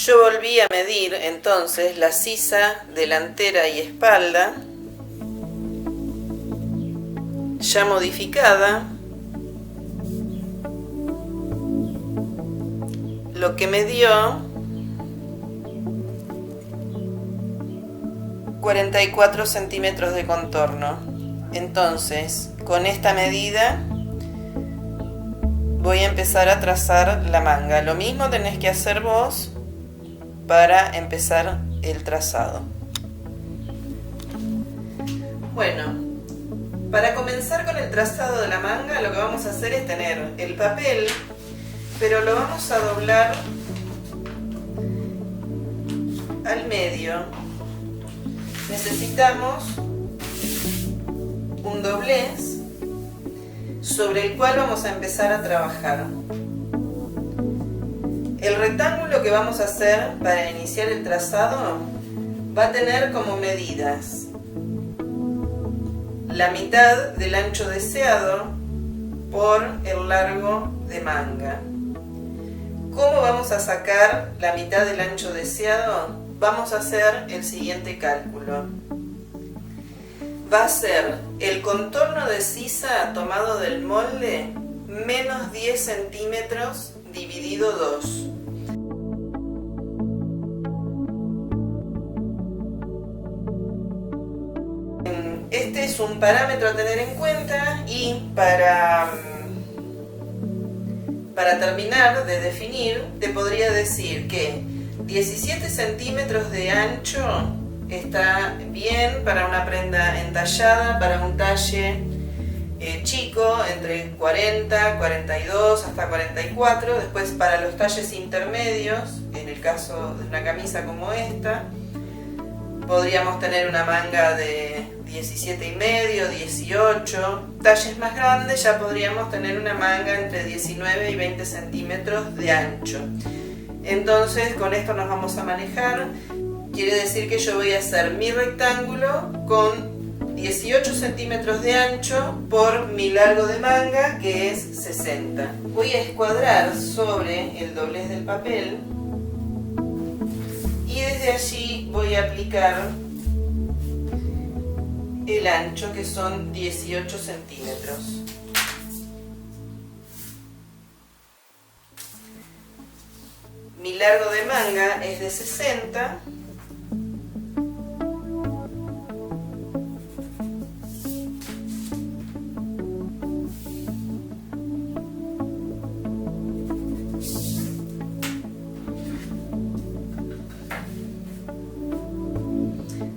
Yo volví a medir entonces la sisa delantera y espalda, ya modificada, lo que me dio 44 centímetros de contorno. Entonces, con esta medida voy a empezar a trazar la manga. Lo mismo tenés que hacer vos para empezar el trazado. Bueno, para comenzar con el trazado de la manga, lo que vamos a hacer es tener el papel, pero lo vamos a doblar al medio. Necesitamos un doblez sobre el cual vamos a empezar a trabajar. El rectángulo que vamos a hacer para iniciar el trazado va a tener como medidas la mitad del ancho deseado por el largo de manga. ¿Cómo vamos a sacar la mitad del ancho deseado? Vamos a hacer el siguiente cálculo. Va a ser el contorno de sisa tomado del molde menos 10 centímetros dividido 2. Este es un parámetro a tener en cuenta y para terminar de definir, te podría decir que 17 centímetros de ancho está bien para una prenda entallada, para un talle chico, entre 40, 42 hasta 44. Después para los talles intermedios, en el caso de una camisa como esta, podríamos tener una manga de 17 y medio, 18. Talles más grandes ya podríamos tener una manga entre 19 y 20 centímetros de ancho. Entonces con esto nos vamos a manejar. Quiere decir que yo voy a hacer mi rectángulo con 18 centímetros de ancho por mi largo de manga, que es 60. Voy a escuadrar sobre el doblez del papel y desde allí voy a aplicar el ancho, que son 18 centímetros. Mi largo de manga es de 60.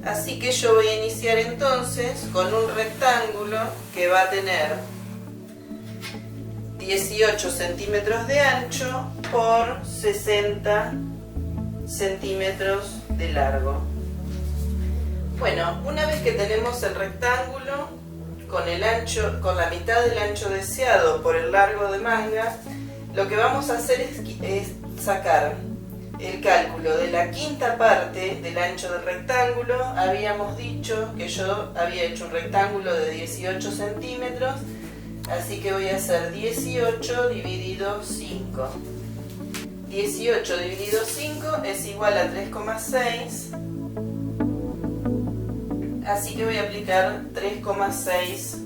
Así que yo voy a iniciar entonces con un rectángulo que va a tener 18 centímetros de ancho por 60 centímetros de largo. Bueno, una vez que tenemos el rectángulo con la mitad del ancho deseado por el largo de manga, lo que vamos a hacer es sacar el cálculo de la quinta parte del ancho del rectángulo. Habíamos dicho que yo había hecho un rectángulo de 18 centímetros, así que voy a hacer 18 dividido 5. 18 dividido 5 es igual a 3,6, así que voy a aplicar 3,6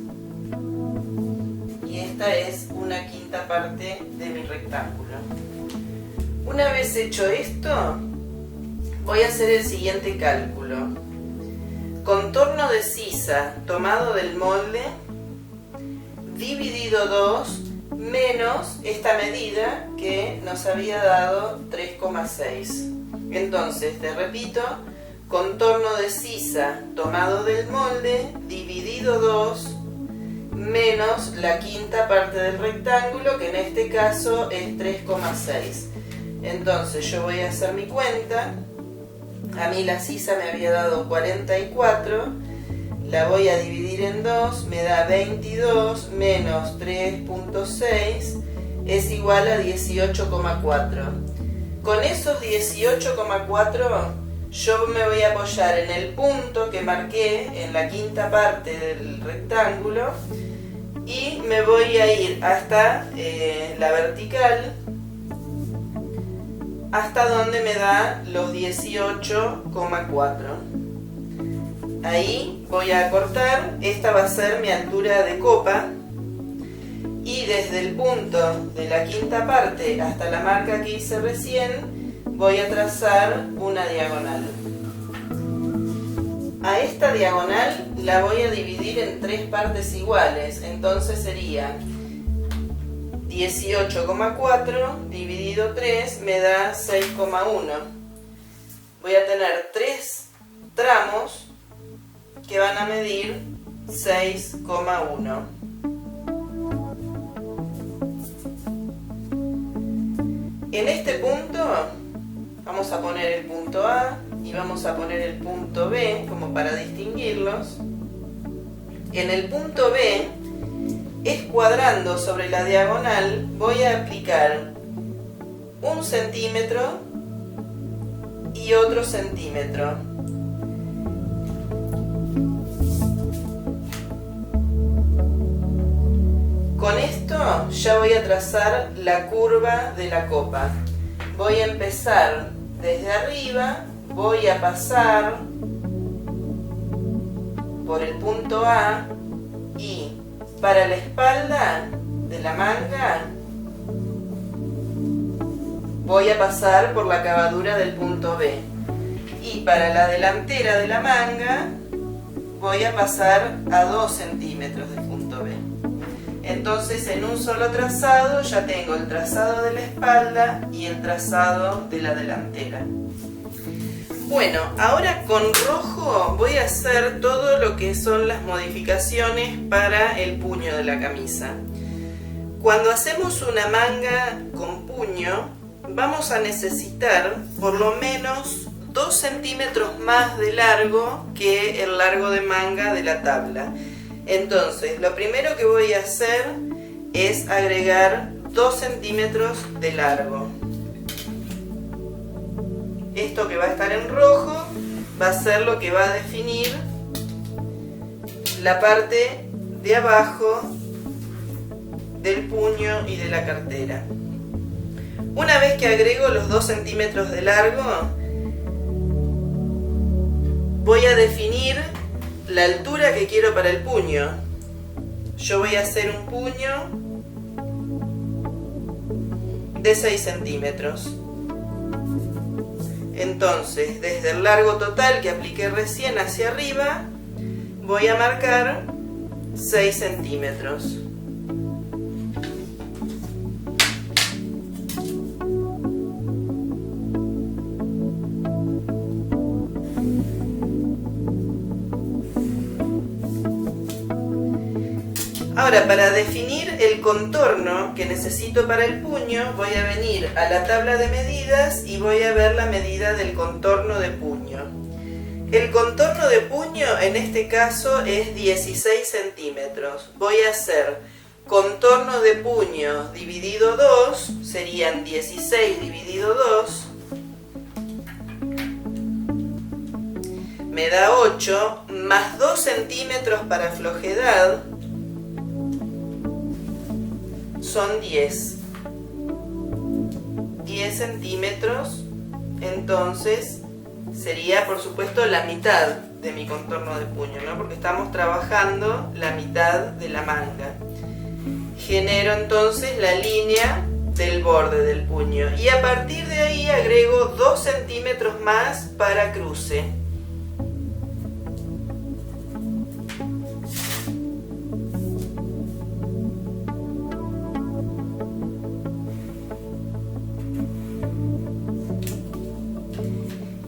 y esta es una quinta parte de mi rectángulo. Una vez hecho esto, voy a hacer el siguiente cálculo. Contorno de sisa tomado del molde dividido 2 menos esta medida que nos había dado 3,6. Entonces, te repito, contorno de sisa tomado del molde dividido 2 menos la quinta parte del rectángulo, que en este caso es 3,6. Entonces yo voy a hacer mi cuenta. A mí la sisa me había dado 44, la voy a dividir en 2, me da 22 menos 3,6 es igual a 18,4. Con esos 18,4 yo me voy a apoyar en el punto que marqué en la quinta parte del rectángulo y me voy a ir hasta la vertical hasta donde me da los 18,4. Ahí voy a cortar, esta va a ser mi altura de copa, y desde el punto de la quinta parte hasta la marca que hice recién voy a trazar una diagonal. A esta diagonal la voy a dividir en 3 partes iguales, entonces sería 18,4 dividido 3 me da 6,1. Voy a tener 3 tramos que van a medir 6,1. En este punto vamos a poner el punto A y vamos a poner el punto B como para distinguirlos. En el punto B, escuadrando sobre la diagonal, voy a aplicar 1 centímetro y otro centímetro. Con esto ya voy a trazar la curva de la copa. Voy a empezar desde arriba, voy a pasar por el punto A y para la espalda de la manga voy a pasar por la acabadura del punto B. Y para la delantera de la manga voy a pasar a 2 centímetros del punto B. Entonces en un solo trazado ya tengo el trazado de la espalda y el trazado de la delantera. Bueno, ahora con rojo voy a hacer todo lo que son las modificaciones para el puño de la camisa. Cuando hacemos una manga con puño vamos a necesitar por lo menos 2 centímetros más de largo que el largo de manga de la tabla. Entonces, lo primero que voy a hacer es agregar 2 centímetros de largo. Esto que va a estar en rojo va a ser lo que va a definir la parte de abajo del puño y de la cartera. Una vez que agrego los 2 centímetros de largo, voy a definir la altura que quiero para el puño. Yo voy a hacer un puño de 6 centímetros. Entonces, desde el largo total que apliqué recién hacia arriba, voy a marcar 6 centímetros. Ahora, para definir el contorno que necesito para el puño, voy a venir a la tabla de medidas y voy a ver la medida del contorno de puño. El contorno de puño en este caso es 16 centímetros. Voy a hacer contorno de puño dividido 2, serían 16 dividido 2. Me da 8, más 2 centímetros para flojedad. Son 10 centímetros, entonces sería por supuesto la mitad de mi contorno de puño, ¿no? Porque estamos trabajando la mitad de la manga. Genero entonces la línea del borde del puño y a partir de ahí agrego 2 centímetros más para cruce.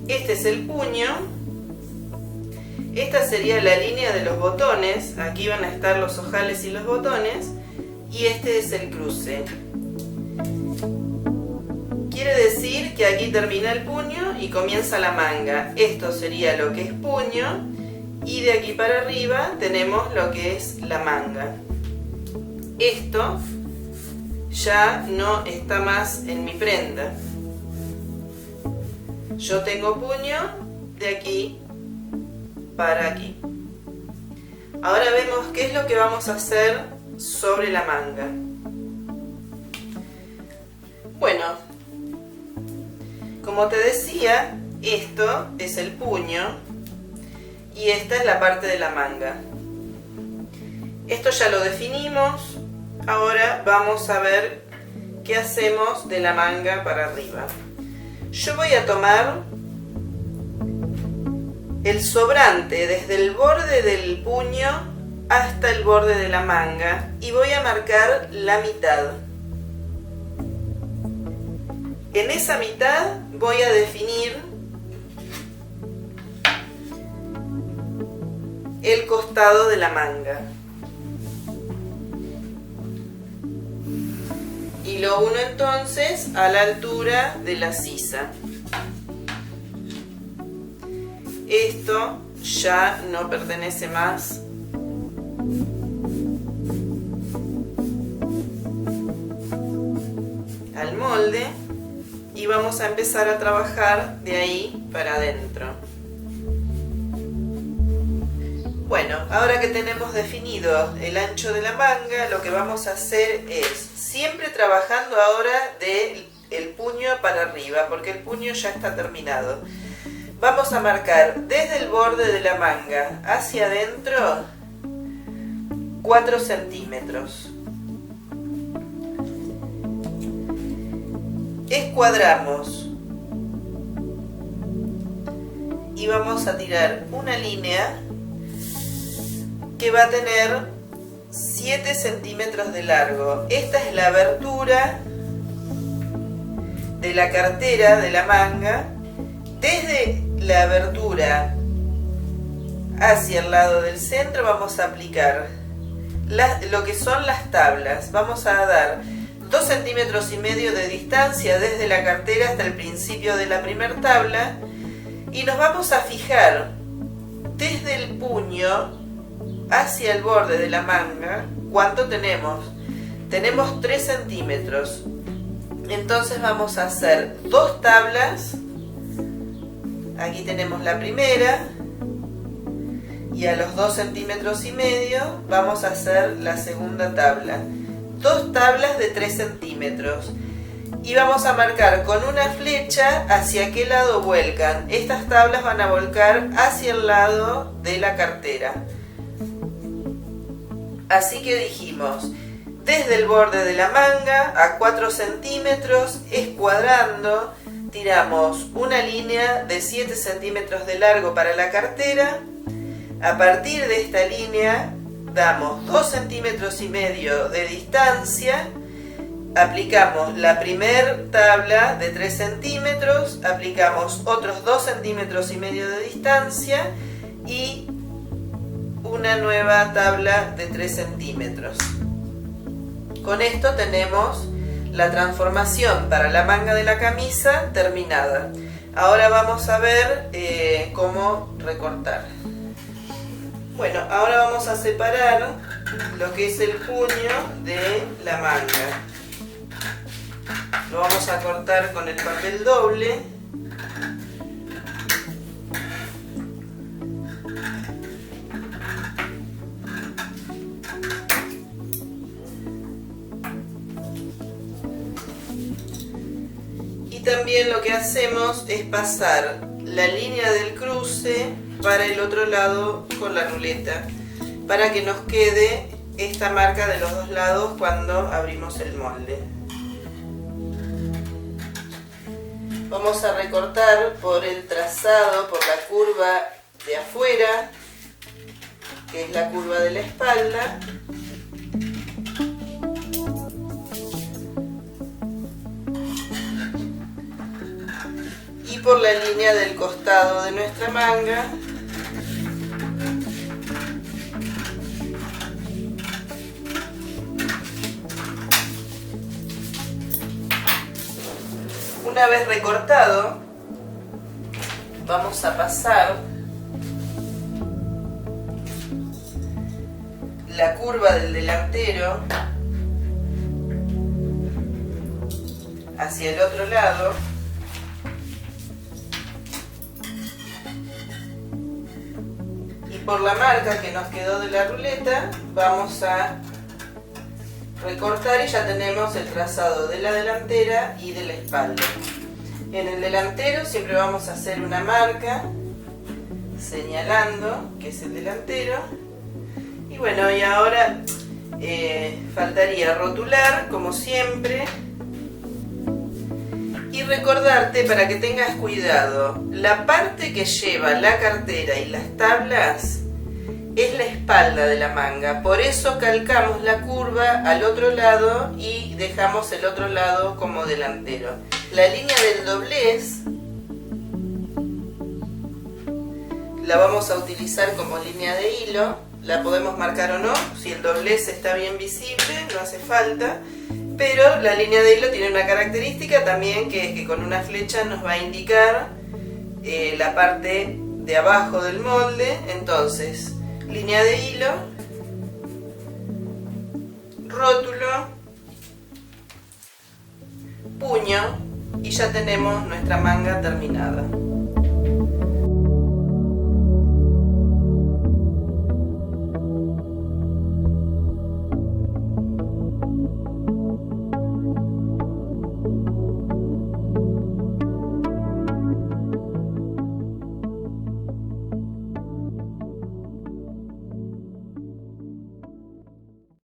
Este es el puño, esta sería la línea de los botones, aquí van a estar los ojales y los botones, y este es el cruce. Quiere decir que aquí termina el puño y comienza la manga. Esto sería lo que es puño, y de aquí para arriba tenemos lo que es la manga. Esto ya no está más en mi prenda. Yo tengo puño de aquí para aquí. Ahora vemos qué es lo que vamos a hacer sobre la manga. Bueno, Como te decía, esto es el puño y esta es la parte de la manga. Esto ya lo definimos. Ahora vamos a ver qué hacemos de la manga para arriba. Yo voy a tomar el sobrante desde el borde del puño hasta el borde de la manga y voy a marcar la mitad. En esa mitad voy a definir el costado de la manga. Y lo uno entonces a la altura de la sisa. Esto ya no pertenece más al molde y vamos a empezar a trabajar de ahí para adentro. Bueno, ahora que tenemos definido el ancho de la manga, lo que vamos a hacer es, siempre trabajando ahora del puño para arriba, porque el puño ya está terminado. Vamos a marcar desde el borde de la manga hacia adentro 4 centímetros. Escuadramos y vamos a tirar una línea que va a tener 7 centímetros de largo. Esta es la abertura de la cartera de la manga. Desde la abertura hacia el lado del centro vamos a aplicar lo que son las tablas. Vamos a dar 2,5 centímetros de distancia desde la cartera hasta el principio de la primera tabla y nos vamos a fijar desde el puño hacia el borde de la manga. ¿Cuánto tenemos? Tenemos 3 centímetros. Entonces vamos a hacer 2 tablas. Aquí tenemos la primera y a los 2,5 centímetros vamos a hacer la segunda tabla. 2 tablas de 3 centímetros y vamos a marcar con una flecha hacia qué lado vuelcan. Estas tablas van a volcar hacia el lado de la cartera. Así que dijimos, desde el borde de la manga a 4 centímetros, escuadrando, tiramos una línea de 7 centímetros de largo para la cartera. A partir de esta línea damos 2,5 centímetros de distancia, aplicamos la primera tabla de 3 centímetros, aplicamos otros 2,5 centímetros de distancia y una nueva tabla de 3 centímetros. Con esto tenemos la transformación para la manga de la camisa terminada. Ahora vamos a ver cómo recortar. Bueno, ahora vamos a separar lo que es el puño de la manga. Lo vamos a cortar con el papel doble. Y también lo que hacemos es pasar la línea del cruce para el otro lado con la ruleta, para que nos quede esta marca de los dos lados cuando abrimos el molde. Vamos a recortar por el trazado, por la curva de afuera, que es la curva de la espalda. Y por la línea del costado de nuestra manga. Una vez recortado, vamos a pasar la curva del delantero hacia el otro lado. Y por la marca que nos quedó de la ruleta, vamos a recortar y ya tenemos el trazado de la delantera y de la espalda. En el delantero siempre vamos a hacer una marca señalando que es el delantero. Y bueno, y ahora faltaría rotular como siempre. Y recordarte, para que tengas cuidado, la parte que lleva la cartera y las tablas es la espalda de la manga, por eso calcamos la curva al otro lado y dejamos el otro lado como delantero. La línea del doblez la vamos a utilizar como línea de hilo, la podemos marcar o no, si el doblez está bien visible no hace falta, pero la línea de hilo tiene una característica también, que es que con una flecha nos va a indicar la parte de abajo del molde. Entonces, línea de hilo, rótulo, puño, y ya tenemos nuestra manga terminada.